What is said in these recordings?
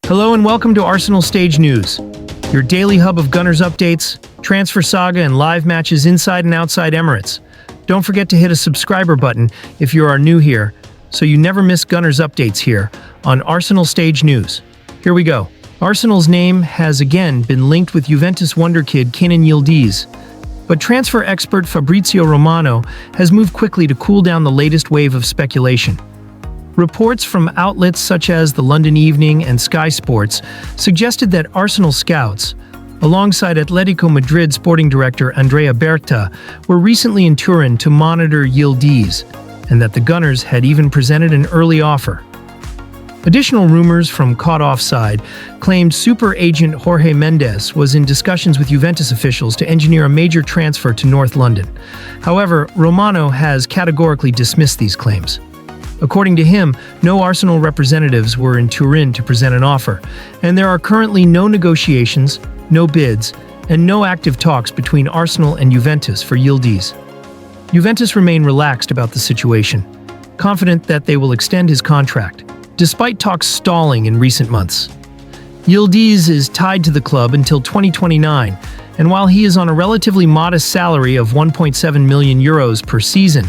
Hello and welcome to Arsenal Stage News, your daily hub of Gunners updates, transfer saga, and live matches inside and outside Emirates. Don't forget to hit a subscriber button if you are new here, so you never miss Gunners updates here on Arsenal Stage News. Here we go. Arsenal's name has again been linked with Juventus wonderkid K.Yildiz, but transfer expert Fabrizio Romano has moved quickly to cool down the latest wave of speculation. Reports from outlets such as the London Evening and Sky Sports suggested that Arsenal scouts, alongside Atletico Madrid sporting director Andrea Berta, were recently in Turin to monitor Yildiz, and that the Gunners had even presented an early offer. Additional rumors from Caught Offside claimed super agent Jorge Mendes was in discussions with Juventus officials to engineer a major transfer to North London. However, Romano has categorically dismissed these claims. According to him, no Arsenal representatives were in Turin to present an offer, and there are currently no negotiations, no bids, and no active talks between Arsenal and Juventus for Yildiz. Juventus remain relaxed about the situation, confident that they will extend his contract, despite talks stalling in recent months. Yildiz is tied to the club until 2029, and while he is on a relatively modest salary of 1.7 million euros per season,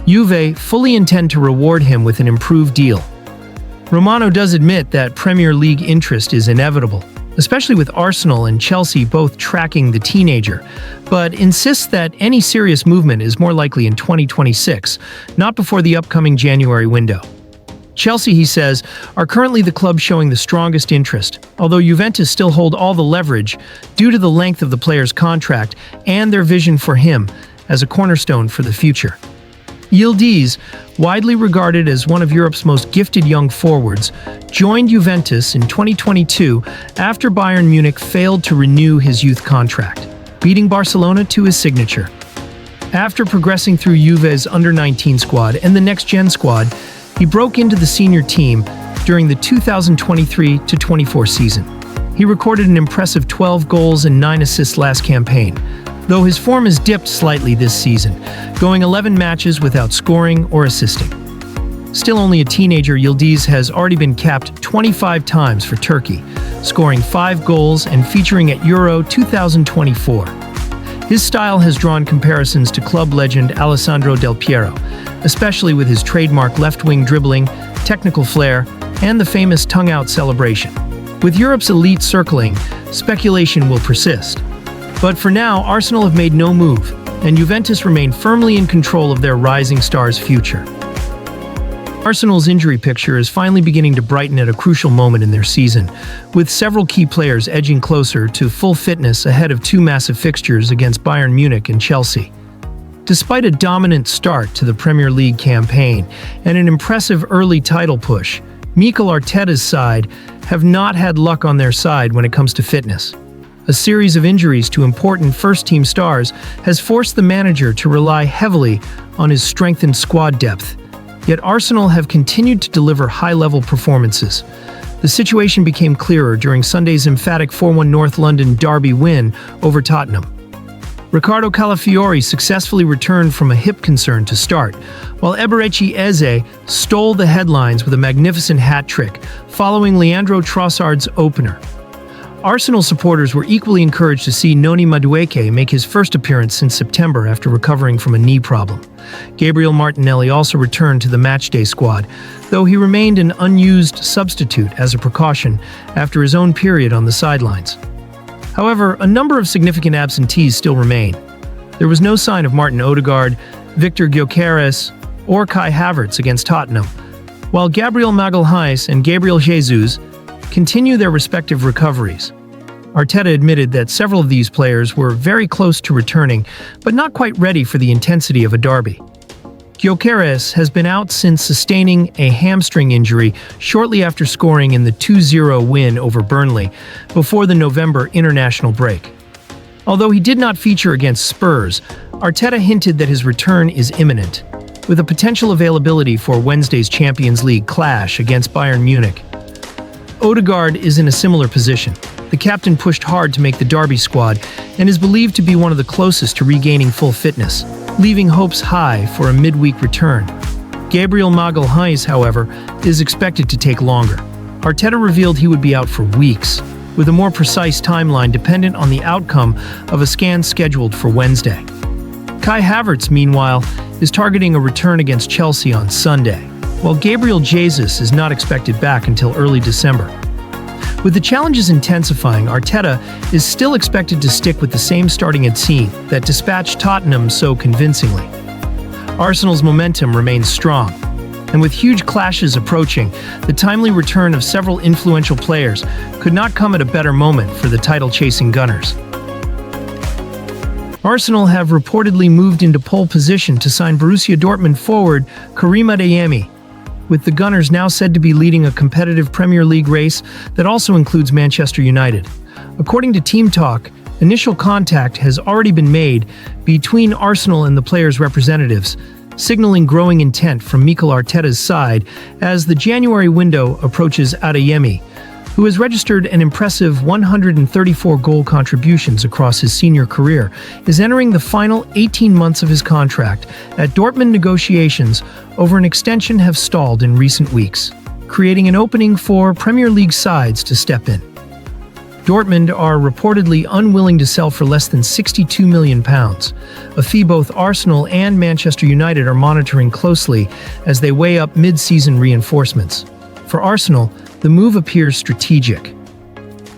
Juve fully intend to reward him with an improved deal. Romano does admit that Premier League interest is inevitable, especially with Arsenal and Chelsea both tracking the teenager, but insists that any serious movement is more likely in 2026, not before the upcoming January window. Chelsea, he says, are currently the club showing the strongest interest, although Juventus still hold all the leverage due to the length of the player's contract and their vision for him as a cornerstone for the future. Yildiz, widely regarded as one of Europe's most gifted young forwards, joined Juventus in 2022 after Bayern Munich failed to renew his youth contract, beating Barcelona to his signature. After progressing through Juve's under-19 squad and the next-gen squad, he broke into the senior team during the 2023-24 season. He recorded an impressive 12 goals and 9 assists last campaign, though his form has dipped slightly this season, going 11 matches without scoring or assisting. Still only a teenager, Yildiz has already been capped 25 times for Turkey, scoring 5 goals and featuring at Euro 2024. His style has drawn comparisons to club legend Alessandro Del Piero, especially with his trademark left-wing dribbling, technical flair, and the famous tongue-out celebration. With Europe's elite circling, speculation will persist. But for now, Arsenal have made no move, and Juventus remain firmly in control of their rising star's future. Arsenal's injury picture is finally beginning to brighten at a crucial moment in their season, with several key players edging closer to full fitness ahead of 2 massive fixtures against Bayern Munich and Chelsea. Despite a dominant start to the Premier League campaign and an impressive early title push, Mikel Arteta's side have not had luck on their side when it comes to fitness. A series of injuries to important first-team stars has forced the manager to rely heavily on his strengthened squad depth. Yet Arsenal have continued to deliver high-level performances. The situation became clearer during Sunday's emphatic 4-1 North London derby win over Tottenham. Riccardo Calafiori successfully returned from a hip concern to start, while Eberechi Eze stole the headlines with a magnificent hat-trick following Leandro Trossard's opener. Arsenal supporters were equally encouraged to see Noni Madueke make his first appearance since September after recovering from a knee problem. Gabriel Martinelli also returned to the matchday squad, though he remained an unused substitute as a precaution after his own period on the sidelines. However, a number of significant absentees still remain. There was no sign of Martin Odegaard, Victor Gyökeres, or Kai Havertz against Tottenham, while Gabriel Magalhaes and Gabriel Jesus continue their respective recoveries. Arteta admitted that several of these players were very close to returning, but not quite ready for the intensity of a derby. Gyökeres has been out since sustaining a hamstring injury shortly after scoring in the 2-0 win over Burnley before the November international break. Although he did not feature against Spurs, Arteta hinted that his return is imminent, with a potential availability for Wednesday's Champions League clash against Bayern Munich. Odegaard is in a similar position. The captain pushed hard to make the derby squad and is believed to be one of the closest to regaining full fitness, leaving hopes high for a midweek return. Gabriel Magalhaes, however, is expected to take longer. Arteta revealed he would be out for weeks, with a more precise timeline dependent on the outcome of a scan scheduled for Wednesday. Kai Havertz, meanwhile, is targeting a return against Chelsea on Sunday, while Gabriel Jesus is not expected back until early December. With the challenges intensifying, Arteta is still expected to stick with the same starting 11 that dispatched Tottenham so convincingly. Arsenal's momentum remains strong, and with huge clashes approaching, the timely return of several influential players could not come at a better moment for the title-chasing Gunners. Arsenal have reportedly moved into pole position to sign Borussia Dortmund forward Karim Adeyemi, with the Gunners now said to be leading a competitive Premier League race that also includes Manchester United. According to Team Talk, initial contact has already been made between Arsenal and the players' representatives, signaling growing intent from Mikel Arteta's side as the January window approaches. Adeyemi, who has registered an impressive 134 goal contributions across his senior career, is entering the final 18 months of his contract. At Dortmund, negotiations over an extension have stalled in recent weeks, creating an opening for Premier League sides to step in. Dortmund are reportedly unwilling to sell for less than £62 million, a fee both Arsenal and Manchester United are monitoring closely as they weigh up mid-season reinforcements. For Arsenal, the move appears strategic.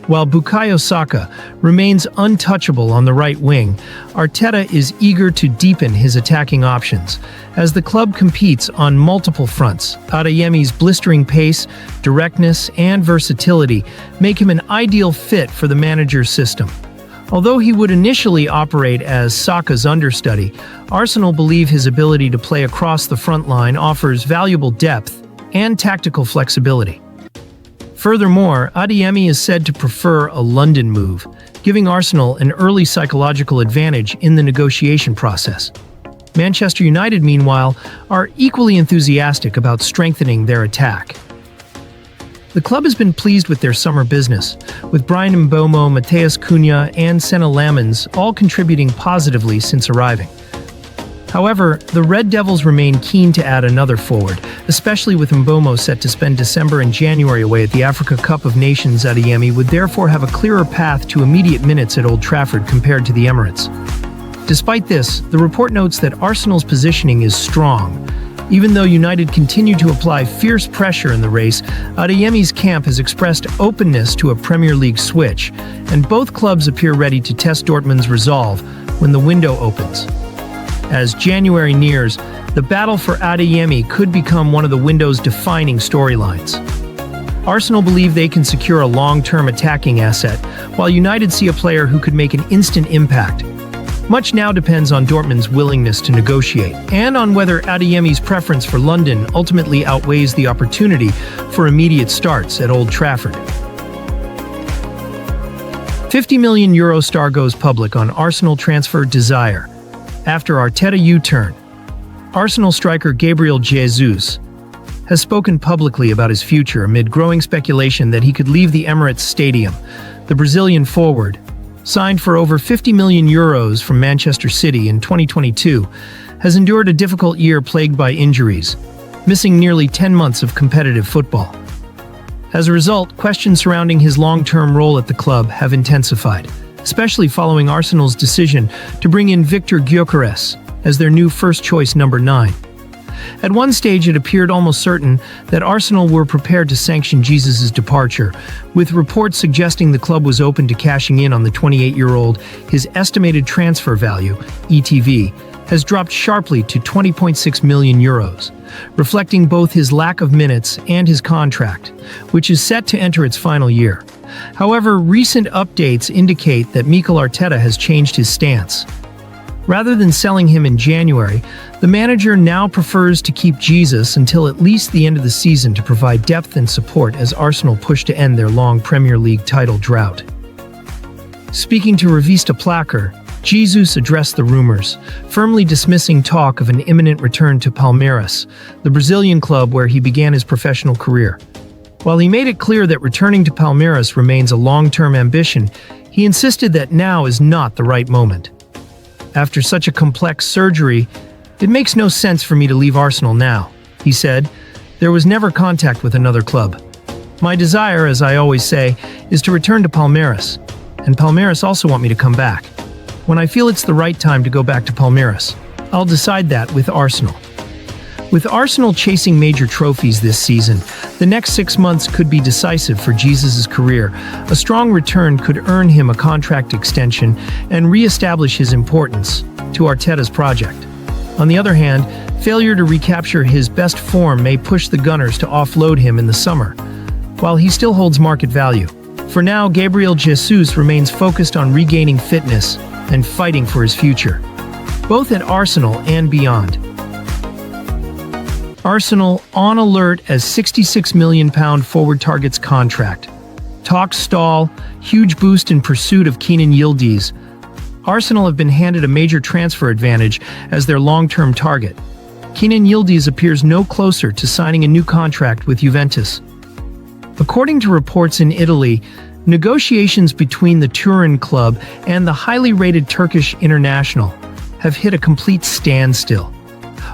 While Bukayo Saka remains untouchable on the right wing, Arteta is eager to deepen his attacking options as the club competes on multiple fronts. Adeyemi's blistering pace, directness, and versatility make him an ideal fit for the manager's system. Although he would initially operate as Saka's understudy, Arsenal believe his ability to play across the front line offers valuable depth and tactical flexibility. Furthermore, Adeyemi is said to prefer a London move, giving Arsenal an early psychological advantage in the negotiation process. Manchester United, meanwhile, are equally enthusiastic about strengthening their attack. The club has been pleased with their summer business, with Brian Mbeumo, Matheus Cunha, and Senna Lamens all contributing positively since arriving. However, the Red Devils remain keen to add another forward, especially with Mbeumo set to spend December and January away at the Africa Cup of Nations. Adeyemi would therefore have a clearer path to immediate minutes at Old Trafford compared to the Emirates. Despite this, the report notes that Arsenal's positioning is strong. Even though United continue to apply fierce pressure in the race, Adeyemi's camp has expressed openness to a Premier League switch, and both clubs appear ready to test Dortmund's resolve when the window opens. As January nears, the battle for Adeyemi could become one of the window's defining storylines. Arsenal believe they can secure a long-term attacking asset, while United see a player who could make an instant impact. Much now depends on Dortmund's willingness to negotiate, and on whether Adeyemi's preference for London ultimately outweighs the opportunity for immediate starts at Old Trafford. €50 million star goes public on Arsenal transfer desire. After Arteta U-turn, Arsenal striker Gabriel Jesus has spoken publicly about his future amid growing speculation that he could leave the Emirates Stadium. The Brazilian forward, signed for over €50 million from Manchester City in 2022, has endured a difficult year plagued by injuries, missing nearly 10 months of competitive football. As a result, questions surrounding his long-term role at the club have intensified, especially following Arsenal's decision to bring in Victor Gyökeres as their new first-choice number 9. At one stage, it appeared almost certain that Arsenal were prepared to sanction Jesus' departure, with reports suggesting the club was open to cashing in on the 28-year-old. His estimated transfer value, ETV, has dropped sharply to €20.6 million, reflecting both his lack of minutes and his contract, which is set to enter its final year. However, recent updates indicate that Mikel Arteta has changed his stance. Rather than selling him in January, the manager now prefers to keep Jesus until at least the end of the season to provide depth and support as Arsenal push to end their long Premier League title drought. Speaking to Revista Placar, Jesus addressed the rumors, firmly dismissing talk of an imminent return to Palmeiras, the Brazilian club where he began his professional career. While he made it clear that returning to Palmeiras remains a long-term ambition, he insisted that now is not the right moment. After such a complex surgery, it makes no sense for me to leave Arsenal now, he said. There was never contact with another club. My desire, as I always say, is to return to Palmeiras, and Palmeiras also want me to come back. When I feel it's the right time to go back to Palmeiras, I'll decide that with Arsenal. With Arsenal chasing major trophies this season, the next 6 months could be decisive for Jesus' career. A strong return could earn him a contract extension and re-establish his importance to Arteta's project. On the other hand, failure to recapture his best form may push the Gunners to offload him in the summer, while he still holds market value. For now, Gabriel Jesus remains focused on regaining fitness and fighting for his future, both at Arsenal and beyond. Arsenal on alert as £66 million forward targets contract. Talks stall, huge boost in pursuit of K.Yildiz. Arsenal have been handed a major transfer advantage as their long-term target. K.Yildiz appears no closer to signing a new contract with Juventus. According to reports in Italy, negotiations between the Turin club and the highly rated Turkish international have hit a complete standstill,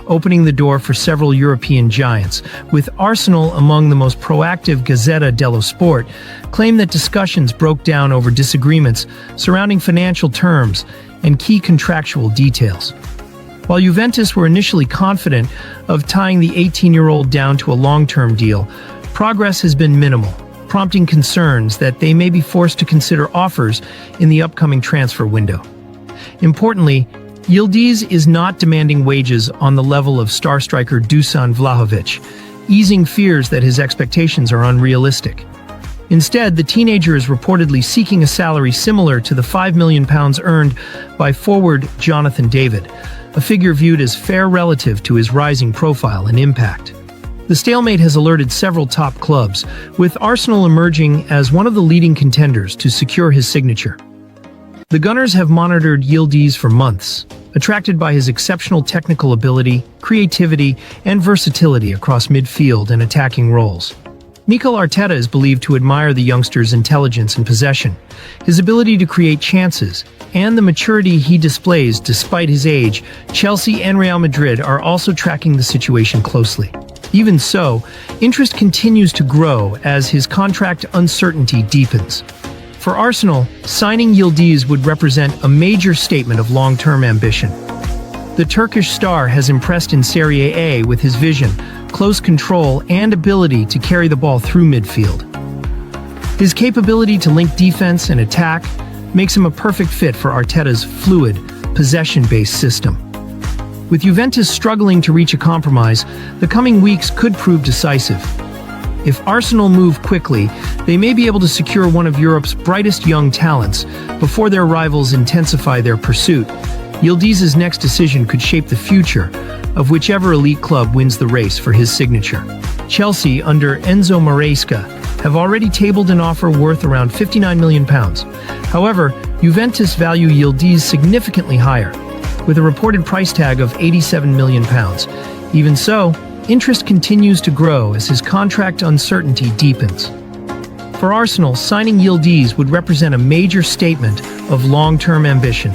opening the door for several European giants, with Arsenal among the most proactive. Gazzetta dello Sport claimed that discussions broke down over disagreements surrounding financial terms and key contractual details. While Juventus were initially confident of tying the 18-year-old down to a long-term deal, progress has been minimal, prompting concerns that they may be forced to consider offers in the upcoming transfer window. Importantly, Yildiz is not demanding wages on the level of star striker Dusan Vlahovic, easing fears that his expectations are unrealistic. Instead, the teenager is reportedly seeking a salary similar to the £5 million earned by forward Jonathan David, a figure viewed as fair relative to his rising profile and impact. The stalemate has alerted several top clubs, with Arsenal emerging as one of the leading contenders to secure his signature. The Gunners have monitored Yildiz for months, attracted by his exceptional technical ability, creativity, and versatility across midfield and attacking roles. Mikel Arteta is believed to admire the youngster's intelligence and possession, his ability to create chances, and the maturity he displays despite his age. Chelsea and Real Madrid are also tracking the situation closely. Even so, interest continues to grow as his contract uncertainty deepens. For Arsenal, signing Yildiz would represent a major statement of long-term ambition. The Turkish star has impressed in Serie A with his vision, close control, and ability to carry the ball through midfield. His capability to link defense and attack makes him a perfect fit for Arteta's fluid, possession-based system. With Juventus struggling to reach a compromise, the coming weeks could prove decisive. If Arsenal move quickly, they may be able to secure one of Europe's brightest young talents before their rivals intensify their pursuit. Yildiz's next decision could shape the future of whichever elite club wins the race for his signature. Chelsea, under Enzo Maresca, have already tabled an offer worth around £59 million. However, Juventus value Yildiz significantly higher, with a reported price tag of £87 million. Even so, interest continues to grow as his contract uncertainty deepens. For Arsenal, signing Yildiz would represent a major statement of long-term ambition.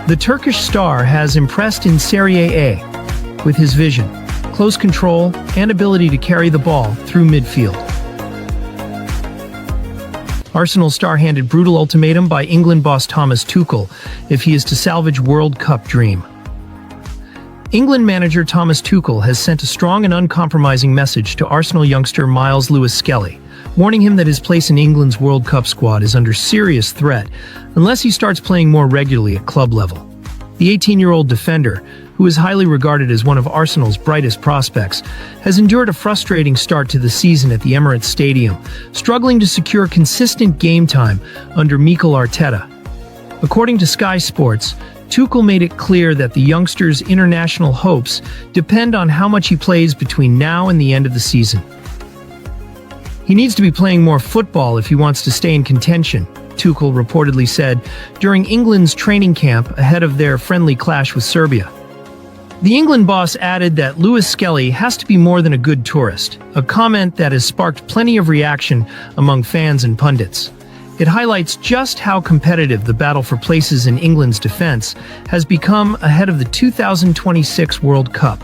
The Turkish star has impressed in Serie A with his vision, close control, and ability to carry the ball through midfield. Arsenal star handed brutal ultimatum by England boss Thomas Tuchel if he is to salvage World Cup dream. England manager Thomas Tuchel has sent a strong and uncompromising message to Arsenal youngster Miles Lewis-Skelly, warning him that his place in England's World Cup squad is under serious threat unless he starts playing more regularly at club level. The 18-year-old defender, who is highly regarded as one of Arsenal's brightest prospects, has endured a frustrating start to the season at the Emirates Stadium, struggling to secure consistent game time under Mikel Arteta. According to Sky Sports, Tuchel made it clear that the youngster's international hopes depend on how much he plays between now and the end of the season. He needs to be playing more football if he wants to stay in contention, Tuchel reportedly said during England's training camp ahead of their friendly clash with Serbia. The England boss added that Lewis-Skelly has to be more than a good tourist, a comment that has sparked plenty of reaction among fans and pundits. It highlights just how competitive the battle for places in England's defense has become ahead of the 2026 World Cup.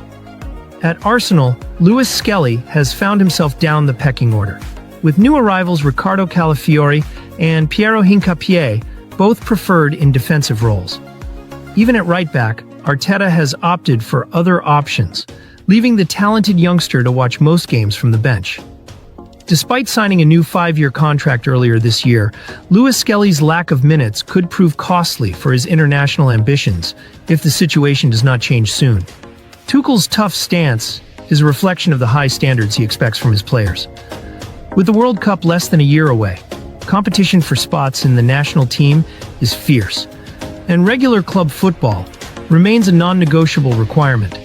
At Arsenal, Lewis-Skelly has found himself down the pecking order, with new arrivals Riccardo Calafiori and Piero Hincapié both preferred in defensive roles. Even at right back, Arteta has opted for other options, leaving the talented youngster to watch most games from the bench. Despite signing a new 5-year contract earlier this year, Lewis-Skelly's lack of minutes could prove costly for his international ambitions if the situation does not change soon. Tuchel's tough stance is a reflection of the high standards he expects from his players. With the World Cup less than a year away, competition for spots in the national team is fierce, and regular club football remains a non-negotiable requirement.